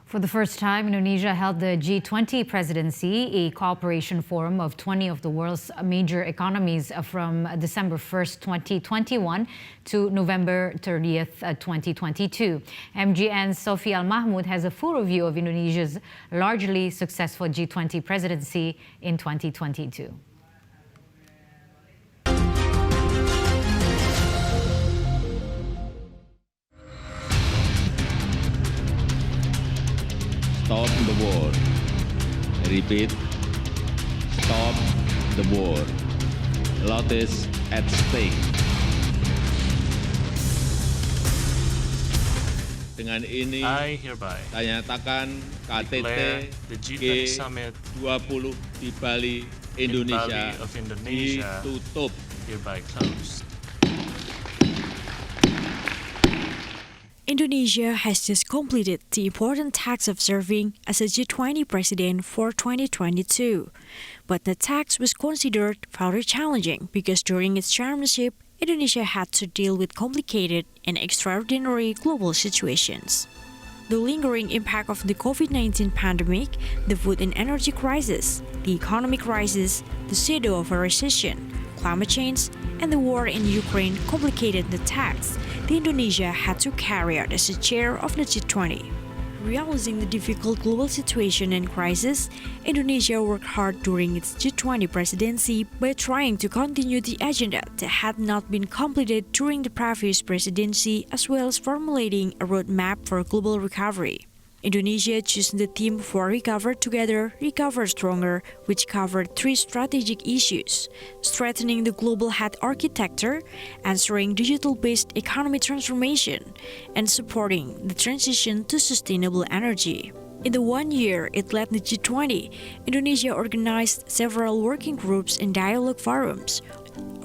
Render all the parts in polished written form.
For the first time, Indonesia held the G20 Presidency, a cooperation forum of 20 of the world's major economies from December 1st, 2021 to November 30th, 2022. MGN's Sophie Al-Mahmoud has a full review of Indonesia's largely successful G20 presidency in 2022. Stop the war. Repeat. Stop the war. A lot is at stake. Dengan ini, I hereby saya nyatakan declare KTT the G20 Summit G20 di Bali, Indonesia, of Indonesia ditutup. hereby closed. Indonesia has just completed the important task of serving as a G20 president for 2022. But the task was considered very challenging because during its chairmanship, Indonesia had to deal with complicated and extraordinary global situations. The lingering impact of the COVID-19 pandemic, the food and energy crisis, the economic crisis, the shadow of a recession, climate change, and the war in Ukraine complicated the task the Indonesia had to carry out as a chair of the G20. Realizing the difficult global situation and crisis, Indonesia worked hard during its G20 presidency by trying to continue the agenda that had not been completed during the previous presidency, as well as formulating a roadmap for global recovery. Indonesia chose the theme for Recover Together, Recover Stronger, which covered three strategic issues: strengthening the global health architecture, answering digital-based economy transformation, and supporting the transition to sustainable energy. In the 1 year it led the G20, Indonesia organized several working groups and dialogue forums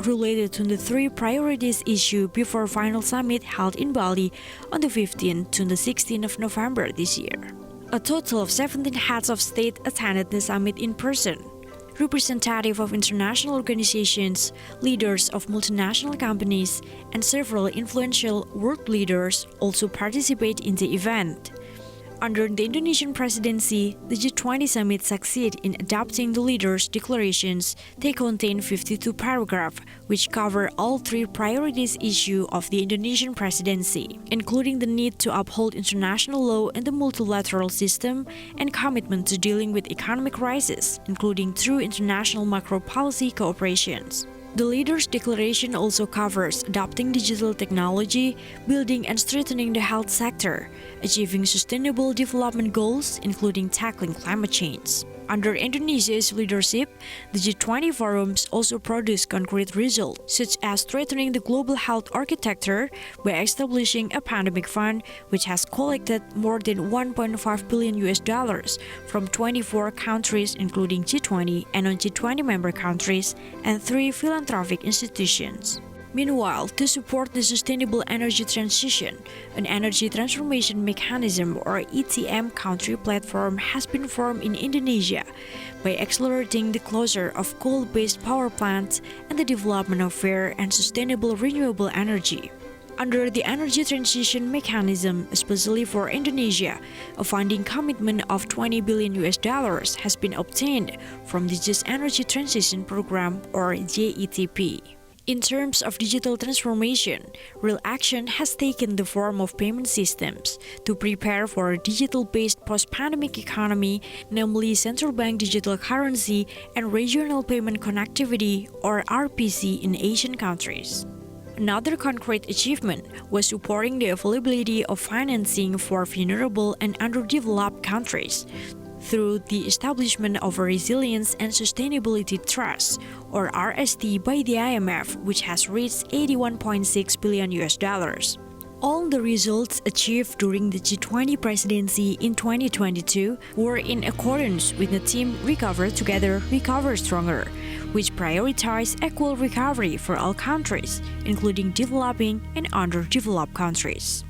related to the three priorities issue before final summit held in Bali on the 15th to the 16th of November this year. A total of 17 heads of state attended the summit in person. Representatives of international organizations, leaders of multinational companies, and several influential world leaders also participate in the event. Under the Indonesian presidency, the G20 summit succeeded in adopting the leaders' declarations. They contain 52 paragraphs, which cover all three priorities issues of the Indonesian presidency, including the need to uphold international law and the multilateral system, and commitment to dealing with economic crisis, including through international macro-policy cooperations. The leaders' declaration also covers adopting digital technology, building and strengthening the health sector, achieving sustainable development goals, including tackling climate change. Under Indonesia's leadership, the G20 forums also produced concrete results, such as strengthening the global health architecture by establishing a pandemic fund, which has collected more than $1.5 billion from 24 countries, including G20 and non-G20 member countries, and 3 philanthropic institutions. Meanwhile, to support the sustainable energy transition, an energy transformation mechanism or ETM country platform has been formed in Indonesia by accelerating the closure of coal-based power plants and the development of fair and sustainable renewable energy. Under the energy transition mechanism, especially for Indonesia, a funding commitment of $20 billion has been obtained from the Just Energy Transition Program or JETP. In terms of digital transformation, real action has taken the form of payment systems to prepare for a digital-based post-pandemic economy, namely central bank digital currency and regional payment connectivity or RPC in Asian countries. Another concrete achievement was supporting the availability of financing for vulnerable and underdeveloped countries through the establishment of a Resilience and Sustainability Trust, or RST, by the IMF, which has reached $81.6 billion. All the results achieved during the G20 presidency in 2022 were in accordance with the theme Recover Together, Recover Stronger, which prioritized equal recovery for all countries, including developing and underdeveloped countries.